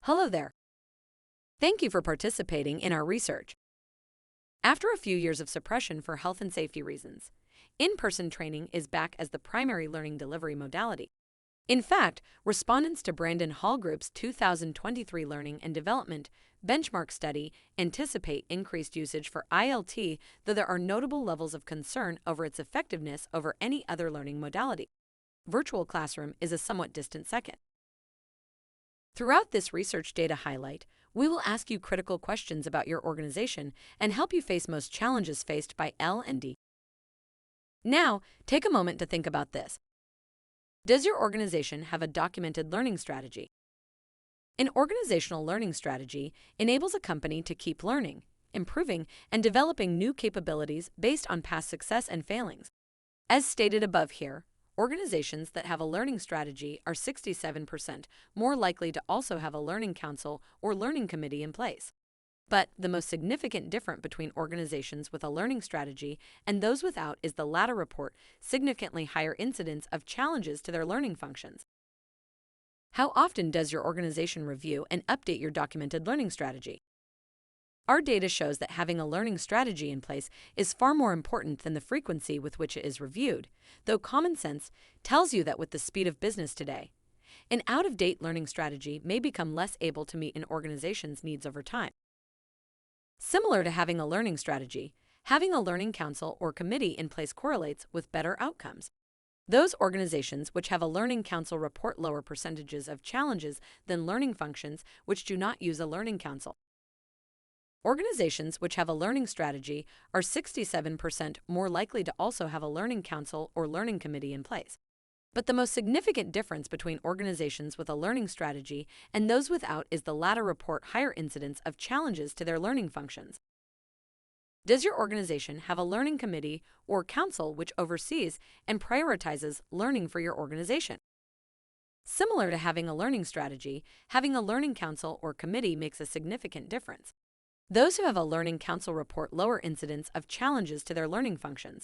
Hello there. Thank you for participating in our research. After a few years of suppression for health and safety reasons, in-person training is back as the primary learning delivery modality. In fact, respondents to Brandon Hall Group's 2023 Learning and Development Benchmark Study anticipate increased usage for ILT, though there are notable levels of concern over its effectiveness over any other learning modality. Virtual classroom is a somewhat distant second. Throughout this research data highlight, we will ask you critical questions about your organization and help you face most challenges faced by L&D. Now, take a moment to think about this. Does your organization have a documented learning strategy? An organizational learning strategy enables a company to keep learning, improving, and developing new capabilities based on past success and failings. As stated above here, organizations that have a learning strategy are 67% more likely to also have a learning council or learning committee in place. But the most significant difference between organizations with a learning strategy and those without is the latter report significantly higher incidence of challenges to their learning functions. How often does your organization review and update your documented learning strategy? Our data shows that having a learning strategy in place is far more important than the frequency with which it is reviewed, though common sense tells you that with the speed of business today, an out-of-date learning strategy may become less able to meet an organization's needs over time. Similar to having a learning strategy, having a learning council or committee in place correlates with better outcomes. Those organizations which have a learning council report lower percentages of challenges than learning functions which do not use a learning council. Organizations which have a learning strategy are 67% more likely to also have a learning council or learning committee in place. But the most significant difference between organizations with a learning strategy and those without is the latter report higher incidence of challenges to their learning functions. Does your organization have a learning committee or council which oversees and prioritizes learning for your organization? Similar to having a learning strategy, having a learning council or committee makes a significant difference. Those who have a learning council report lower incidence of challenges to their learning functions.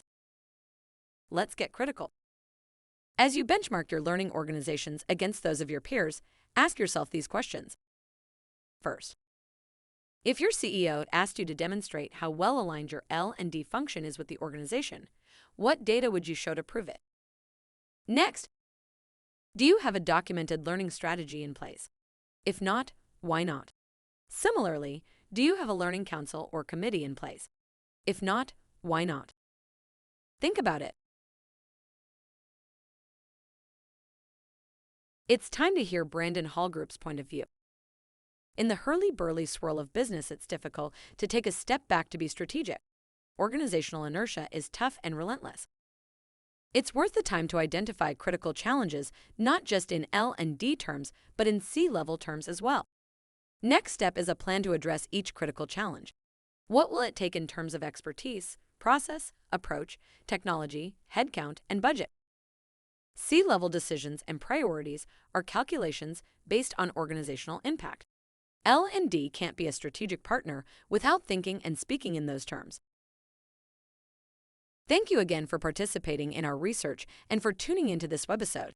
Let's get critical. As you benchmark your learning organizations against those of your peers, ask yourself these questions. First, if your CEO asked you to demonstrate how well aligned your L&D function is with the organization, what data would you show to prove it? Next, do you have a documented learning strategy in place? If not, why not? Similarly, do you have a learning council or committee in place? If not, why not? Think about it. It's time to hear Brandon Hall Group's point of view. In the hurly-burly swirl of business, it's difficult to take a step back to be strategic. Organizational inertia is tough and relentless. It's worth the time to identify critical challenges, not just in L&D terms, but in C-level terms as well. Next step is a plan to address each critical challenge. What will it take in terms of expertise, process, approach, technology, headcount, and budget? C-level decisions and priorities are calculations based on organizational impact. L&D can't be a strategic partner without thinking and speaking in those terms. Thank you again for participating in our research and for tuning into this webisode.